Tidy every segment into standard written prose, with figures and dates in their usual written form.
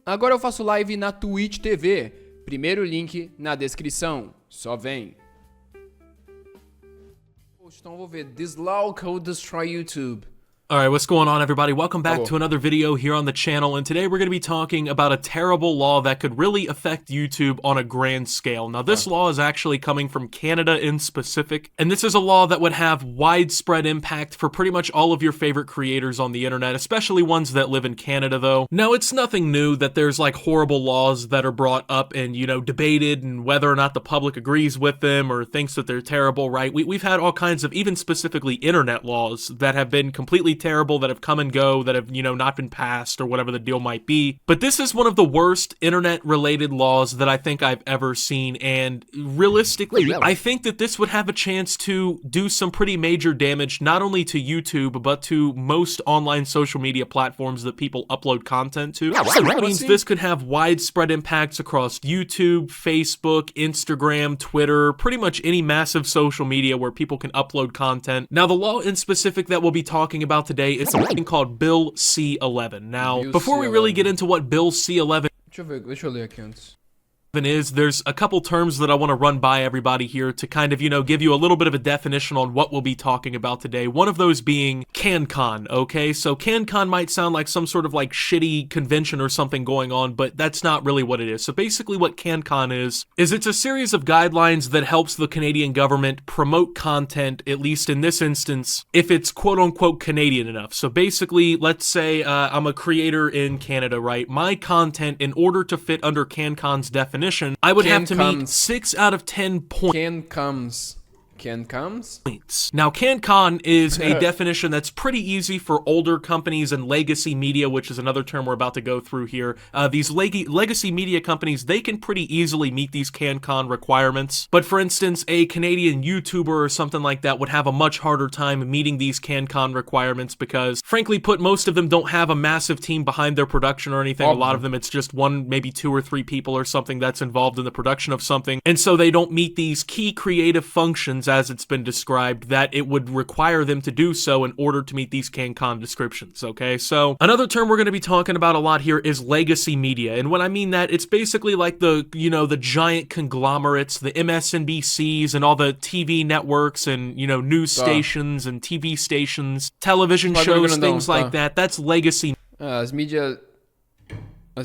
Agora eu faço live na Twitch TV. Primeiro link na descrição. Só vem. Então vou ver. This law could destroy YouTube. Alright, what's going on, everybody? Welcome back to another video here on the channel, and today we're going to be talking about a terrible law that could really affect YouTube on a grand scale. Now, this law is actually coming from Canada in specific, and this is a law that would have widespread impact for pretty much all of your favorite creators on the internet, especially ones that live in Canada, though. Now, it's nothing new that there's, like, horrible laws that are brought up and, you know, debated, and whether or not the public agrees with them or thinks that they're terrible, right? We've had all kinds of, even specifically internet laws that have been completely terrible, that have come and go, that have, you know, not been passed or whatever the deal might be. But this is one of the worst internet-related laws that I think I've ever seen, and realistically, I think that this would have a chance to do some pretty major damage, not only to YouTube, but to most online social media platforms that people upload content to. So that means this could have widespread impacts across YouTube, Facebook, Instagram, Twitter, pretty much any massive social media where people can upload content. Now, the law in specific that we'll be talking about today is something called Bill C-11. Now, before we really get into what Bill C-11 Deixa eu ler aqui antes. is, there's a couple terms that I want to run by everybody here to kind of, you know, give you a little bit of a definition on what we'll be talking about today. One of those being CanCon, okay? So CanCon might sound like some sort of like shitty convention or something going on, but that's not really what it is. So basically what CanCon is it's a series of guidelines that helps the Canadian government promote content, at least in this instance, if it's quote-unquote Canadian enough. So basically, let's say I'm a creator in Canada, right? My content, in order to fit under CanCon's definition, I would have to meet 6 out of 10 points. Now, CanCon is a definition that's pretty easy for older companies and legacy media, which is another term we're about to go through here. These legacy media companies, they can pretty easily meet these CanCon requirements. But for instance, a Canadian YouTuber or something like that would have a much harder time meeting these CanCon requirements because, frankly put, most of them don't have a massive team behind their production or anything. A lot of them, it's just one, maybe 2 or 3 people or something that's involved in the production of something. And so they don't meet these key creative functions as it's been described that it would require them to do so in order to meet these CanCon descriptions, okay? So another term we're going to be talking about a lot here is legacy media, and when I mean that, it's basically like the, you know, the giant conglomerates, the MSNBCs and all the TV networks and, you know, news stations and TV stations, television shows, things like that. That's legacy As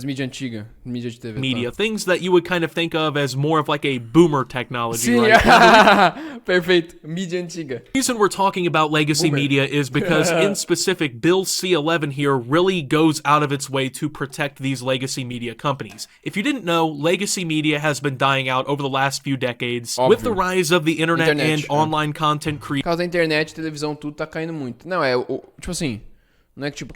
mídia antiga, mídia de TV. Media, things that you would kind of think of as more of like a boomer technology, Sim, right? Perfeito, mídia antiga. The reason we're talking about legacy media is because in specific, Bill C-11 here really goes out of its way to protect these legacy media companies. If you didn't know, legacy media has been dying out over the last few decades with the rise of the internet and online content creation. Por causa da internet, televisão, tudo tá caindo muito. Não, tipo assim, não é que tipo,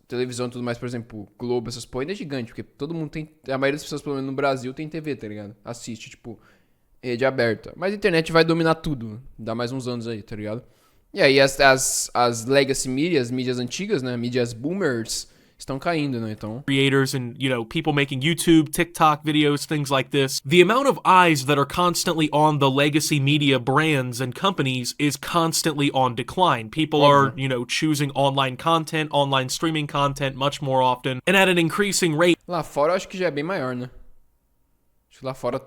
televisão e tudo mais, por exemplo, Globo, essas porra, ainda é gigante, porque todo mundo tem, a maioria das pessoas, pelo menos no Brasil, tem TV, tá ligado? Assiste, tipo, rede aberta. Mas a internet vai dominar tudo, dá mais uns anos aí, tá ligado? E aí as legacy media, as mídias antigas, né, mídias boomers, estão caindo, né, então. Creators and, you know, people making YouTube, TikTok videos, things like this. The amount of eyes that are constantly on the legacy media brands and companies is constantly on decline. People are, you know, choosing online content, online streaming content much more often, and at an increasing rate. Lá fora eu acho que já é bem maior, né? Acho que lá fora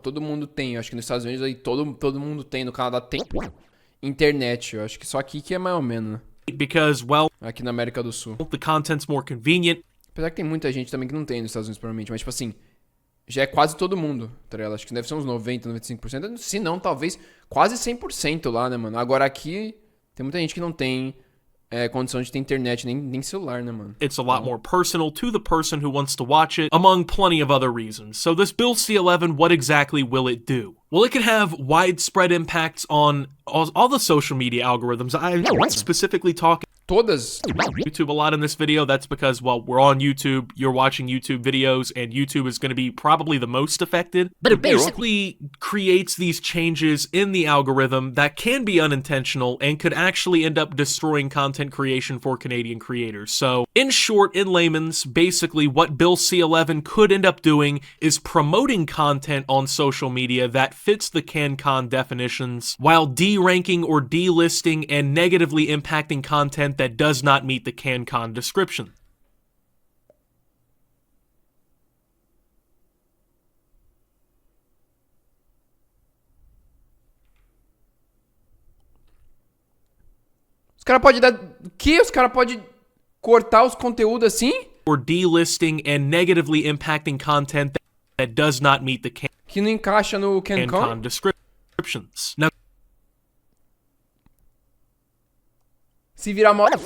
todo mundo tem, eu acho que nos Estados Unidos aí todo mundo tem, no Canadá tem internet, eu acho que só aqui que é mais ou menos, né? Because, well, aqui na América do Sul. The content's more convenient. Apesar que tem muita gente também que não tem nos Estados Unidos, provavelmente. Mas, tipo assim, já é quase todo mundo, tá ligado? Acho que deve ser uns 90, 95%. Se não, talvez quase 100% lá, né, mano? Agora aqui, tem muita gente que não tem condição de ter internet, nem celular, né, mano? It's a lot more personal to the person who wants to watch it, among plenty of other reasons. So this Bill C-11, what exactly will it do? Well, it can have widespread impacts on all the social media algorithms. I'm specifically talking Todas. YouTube a lot in this video. That's because, well, we're on YouTube, you're watching YouTube videos, and YouTube is going to be probably the most affected. But it basically creates these changes in the algorithm that can be unintentional and could actually end up destroying content creation for Canadian creators. So, in short, in layman's, basically what Bill C-11 could end up doing is promoting content on social media that fits the CanCon definitions, while de-ranking or delisting and negatively impacting content that does not meet the CanCon description. caras podem dar... O quê? Os caras podem cortar os conteúdos assim? Or delisting and negatively impacting content that does not meet the Que não encaixa no CanCon descriptions. Now, se virar moda,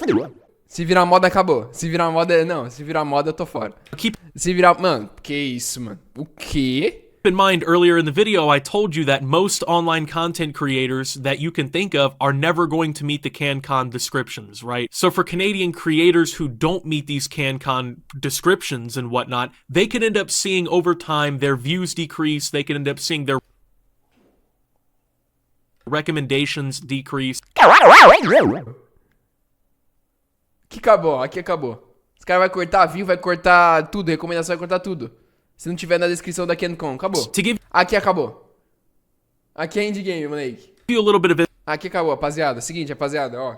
se virar moda, acabou. Se virar moda, não. Se virar moda, eu tô fora. keep Se virar... Mano, que isso, mano? O quê? in mind, earlier in the video, I told you that most online content creators that you can think of are never going to meet the CanCon descriptions, right? So for Canadian creators who don't meet these CanCon descriptions and whatnot, they can end up seeing over time their views decrease, they can end up seeing their recommendations decrease. Aqui acabou, aqui acabou. Os caras vão cortar view, vai cortar tudo, recomendação vai cortar tudo. Se não tiver na descrição da CanCon, acabou. To give Aqui acabou. Aqui é endgame, moleque. you a little bit of Aqui acabou, rapaziada. Seguinte, rapaziada, ó.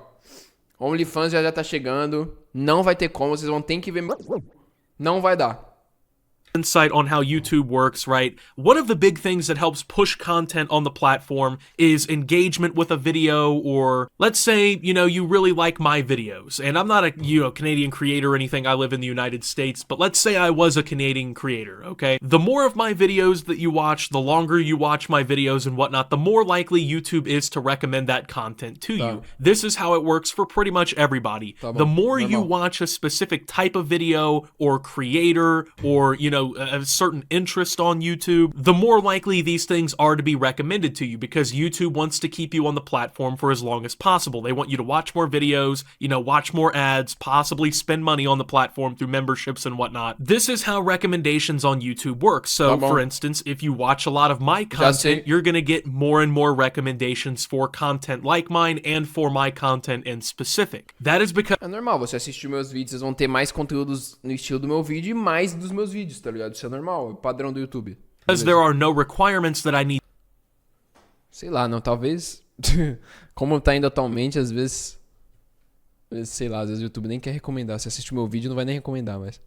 OnlyFans já tá chegando. Não vai ter como, vocês vão ter que ver. Não vai dar. insight on how YouTube works, right? One of the big things that helps push content on the platform is engagement with a video, or let's say, you really like my videos, and I'm not a, Canadian creator or anything, I live in the United States, but let's say I was a Canadian creator, okay? The more of my videos that you watch, the longer you watch my videos and whatnot, the more likely YouTube is to recommend that content to you. This is how it works for pretty much everybody. The more you watch a specific type of video or creator or, a certain interest on YouTube, the more likely these things are to be recommended to you, because YouTube wants to keep you on the platform for as long as possible. They want you to watch more videos, watch more ads, possibly spend money on the platform through memberships and whatnot. This is how recommendations on YouTube work. So, for instance, if you watch a lot of my content, you're going to get more and more recommendations for content like mine and for my content in specific. That is because... É normal, você assistir meus vídeos, vocês vão ter mais conteúdos no estilo do meu vídeo e mais dos meus vídeos, tá ligado? Isso é normal, é o padrão do YouTube. Because there are no requirements that I need. Sei lá, não, talvez... Como tá indo atualmente, às vezes... Sei lá, às vezes o YouTube nem quer recomendar. Se assiste o meu vídeo, não vai nem recomendar, mas...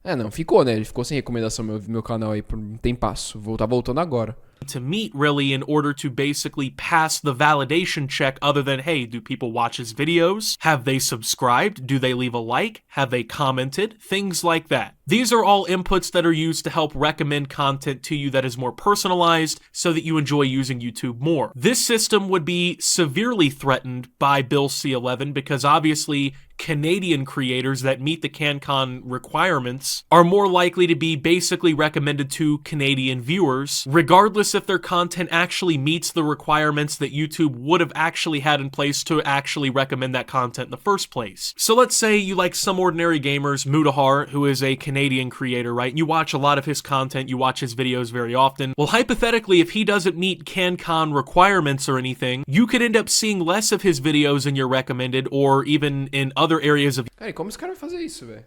É, não, ficou, né? Ele ficou sem recomendação meu canal aí por um tempasso. Tá voltando agora. To meet really in order to basically pass the validation check, other than, hey, do people watch his videos? Have they subscribed? Do they leave a like? Have they commented? Things like that. These are all inputs that are used to help recommend content to you that is more personalized so that you enjoy using YouTube more. This system would be severely threatened by Bill C-11 because obviously Canadian creators that meet the CanCon requirements are more likely to be basically recommended to Canadian viewers, regardless if their content actually meets the requirements that YouTube would have actually had in place to actually recommend that content in the first place. So let's say you like Some Ordinary Gamers, Mutahar, who is a Canadian creator, right? You watch a lot of his content, you watch his videos very often. Well, hypothetically, if he doesn't meet CanCon requirements or anything, you could end up seeing less of his videos in your recommended or even in other areas of... Cara, e como esse cara vai fazer isso, velho?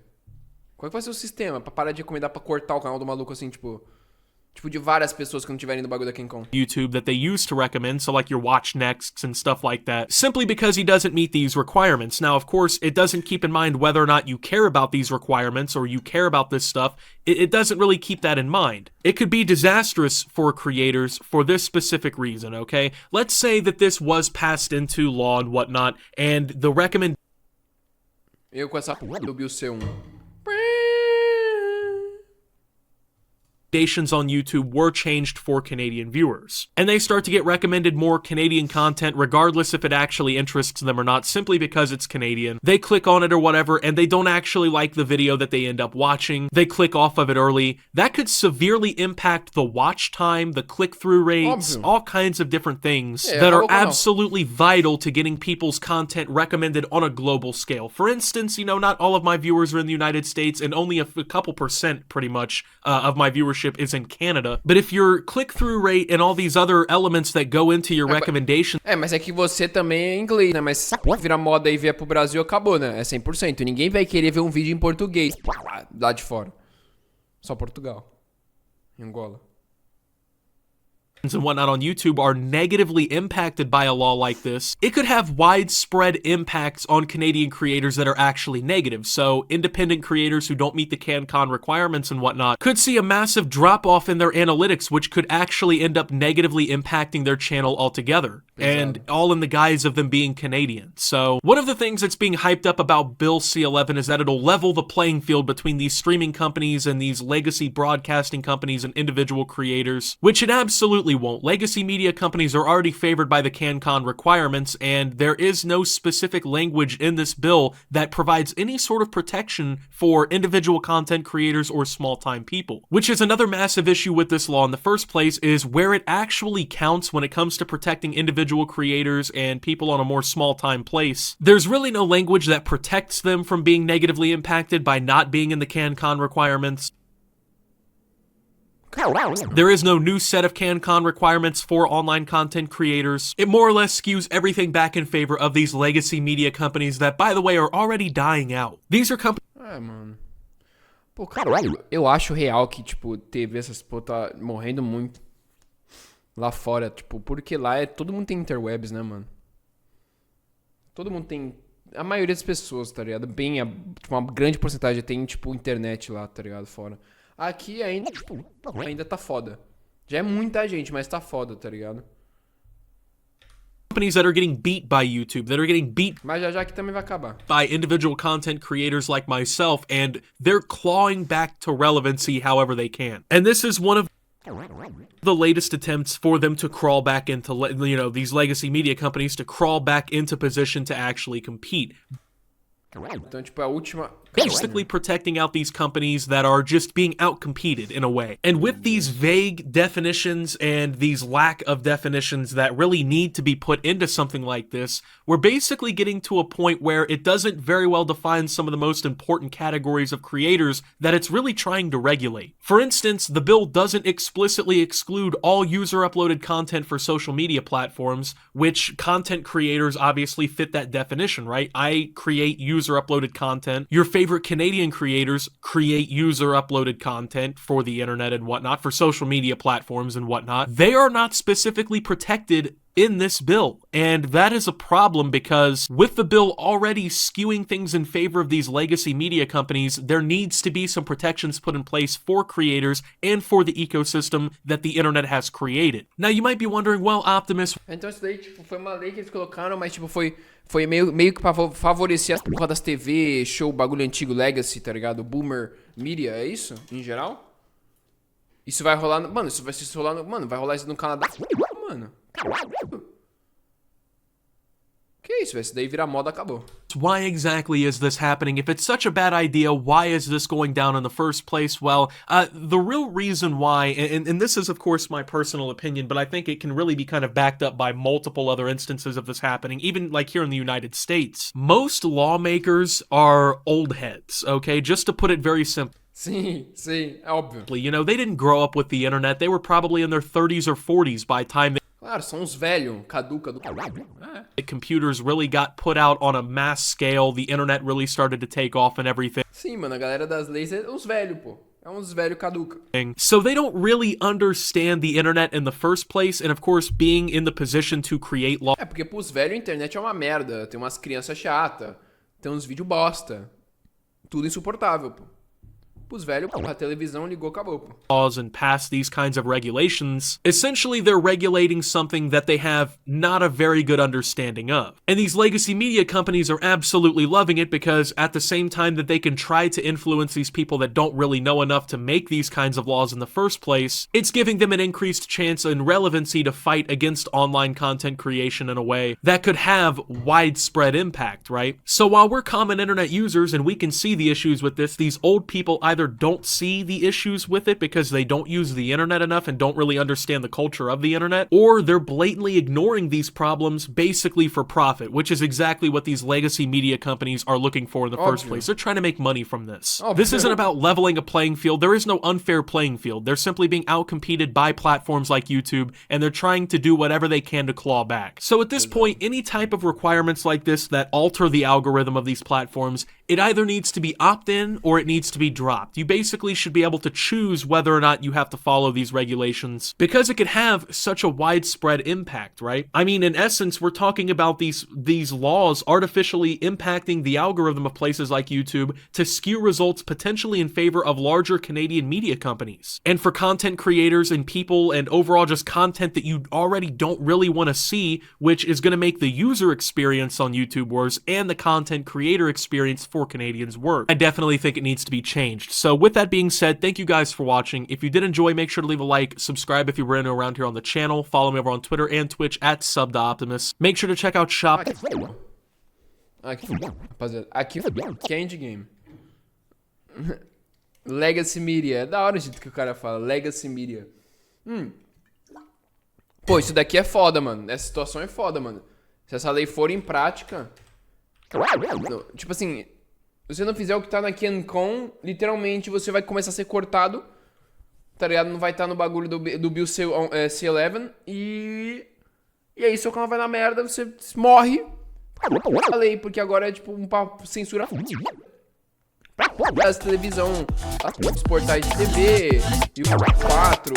Qual é que vai ser o sistema pra parar de recomendar pra cortar o canal do maluco assim, tipo de várias pessoas que não tiverem no bagulho da CanCon? YouTube that they use to recommend, so like your watch nexts and stuff like that, simply because he doesn't meet these requirements. Now, of course, it doesn't keep in mind whether or not you care about these requirements or you care about this stuff. It doesn't really keep that in mind. It could be disastrous for creators for this specific reason, okay? Let's say that this was passed into law and whatnot, and the Eu com essa do Bill C1. recommendations on YouTube were changed for Canadian viewers. And they start to get recommended more Canadian content regardless if it actually interests them or not, simply because it's Canadian. They click on it or whatever, and they don't actually like the video that they end up watching. They click off of it early. That could severely impact the watch time, the click-through rates, all kinds of different things that are absolutely vital to getting people's content recommended on a global scale. For instance, not all of my viewers are in the United States, and only a couple percent, pretty much, of my viewership is in Canada. But if your click-through rate and all these other elements that go into your recommendation... mas é que você também é inglês, né? Mas se virar moda e vier pro Brasil, acabou, né? É 100%. Ninguém vai querer ver um vídeo em português lá de fora. Só Portugal. Em Angola. and whatnot on YouTube are negatively impacted by a law like this, it could have widespread impacts on Canadian creators that are actually negative. So independent creators who don't meet the CanCon requirements and whatnot could see a massive drop-off in their analytics, which could actually end up negatively impacting their channel altogether. And all in the guise of them being Canadian. So one of the things that's being hyped up about Bill C-11 is that it'll level the playing field between these streaming companies and these legacy broadcasting companies and individual creators, which it absolutely won't. Legacy media companies are already favored by the CanCon requirements, and there is no specific language in this bill that provides any sort of protection for individual content creators or small-time people. Which is another massive issue with this law in the first place, is where it actually counts when it comes to protecting individual creators and people on a more small-time place. There's really no language that protects them from being negatively impacted by not being in the CanCon requirements. There is no new set of CanCon requirements for online content creators. It more or less skews everything back in favor of these legacy media companies that, by the way, are already dying out. These are companies... mano. Pô, caralho, eu acho real que, tipo, TV, essas pô, tá morrendo muito lá fora, tipo, porque lá todo mundo tem interwebs, né, mano? Todo mundo tem... A maioria das pessoas, tá ligado? Tipo, uma grande porcentagem tem, tipo, internet lá, tá ligado? Fora. Aqui ainda, tipo, ainda tá foda. Já é muita gente, mas tá foda, tá ligado? Companies that are getting beat by YouTube, that are getting beat Mas já aqui também vai acabar. by individual content creators like myself, and they're clawing back to relevancy however they can. And this is one of the latest attempts for them to crawl back into, you know, these legacy media companies to crawl back into position to actually compete. Então, tipo, a última... Basically protecting out these companies that are just being outcompeted in a way. And with these vague definitions and these lack of definitions that really need to be put into something like this, we're basically getting to a point where it doesn't very well define some of the most important categories of creators that it's really trying to regulate. For instance, the bill doesn't explicitly exclude all user-uploaded content for social media platforms, which content creators obviously fit that definition, right? I create user-uploaded content. Your favorite Canadian creators create user-uploaded content for the internet and whatnot, for social media platforms and whatnot. They are not specifically protected in this bill, and that is a problem because with the bill already skewing things in favor of these legacy media companies, there needs to be some protections put in place for creators and for the ecosystem that the internet has created. Now you might be wondering, well, Optimus... Então isso daí, tipo, foi uma lei que eles colocaram, mas, tipo, foi meio que pra favorecer as porra das TV, show, bagulho antigo, legacy, tá ligado? Boomer media, é isso? Em geral? Isso vai rolar... Mano, isso vai se rolar... Mano, vai rolar isso no Canadá? Mano... Que isso, velho? Se daí virar moda, acabou. Why exactly is this happening? If it's such a bad idea, why is this going down in the first place? Well, the real reason why, and this is of course my personal opinion, but I think it can really be kind of backed up by multiple other instances of this happening, even like here in the United States. Most lawmakers are old heads, okay? Just to put it very simply. Sim, é óbvio. You know, they didn't grow up with the internet. They were probably in their 30s or 40s by the time Claro, são uns velhos, caduca do caralho. the computers really got put out on a mass scale, the internet really started to take off and everything. Sim, mano, a galera das leis é uns velhos, pô. É uns velhos caduca. So they don't really understand the internet in the first place, and of course, being in the position to create law. É porque pros velhos a internet é uma merda. Tem umas crianças chatas, tem uns vídeos bosta. Tudo insuportável, pô. Pros velhos, a televisão ligou, acabou, pô. Laws and pass these kinds of regulations, essentially they're regulating something that they have not a very good understanding of. And these legacy media companies are absolutely loving it because at the same time that they can try to influence these people that don't really know enough to make these kinds of laws in the first place, it's giving them an increased chance and relevancy to fight against online content creation in a way that could have widespread impact, right? So while we're common internet users and we can see the issues with this, these old people either don't see the issues with it because they don't use the internet enough and don't really understand the culture of the internet, or they're blatantly ignoring these problems basically for profit, which is exactly what these legacy media companies are looking for in the first place. They're trying to make money from this. This isn't about leveling a playing field. There is no unfair playing field. They're simply being outcompeted by platforms like YouTube, and they're trying to do whatever they can to claw back. So at this point, any type of requirements like this that alter the algorithm of these platforms it either needs to be opt-in or it needs to be dropped. You basically should be able to choose whether or not you have to follow these regulations because it could have such a widespread impact, right? I mean, in essence, we're talking about these laws artificially impacting the algorithm of places like YouTube to skew results potentially in favor of larger Canadian media companies. And for content creators and people and overall just content that you already don't really want to see, which is going to make the user experience on YouTube worse and the content creator experience for Canadians worse. I definitely think it needs to be changed. So with that being said, thank you guys for watching. If you did enjoy, make sure to leave a like, subscribe if you're brand new around here on the channel, follow me over on Twitter and Twitch at @subtheoptimist. Make sure to check out Shop. Aqui, rapaziada, aqui é indie game. Legacy Media, é da hora o jeito que o cara fala, Legacy Media. Pô, isso daqui é foda, mano. Essa situação é foda, mano. Se essa lei for em prática... Tipo assim, se você não fizer o que tá na CanCon, literalmente você vai começar a ser cortado, tá ligado? Não vai estar no bagulho do Bill C11 e aí seu canal vai na merda, você morre. A lei, porque agora é tipo uma censura as televisão, os portais de TV e o 4.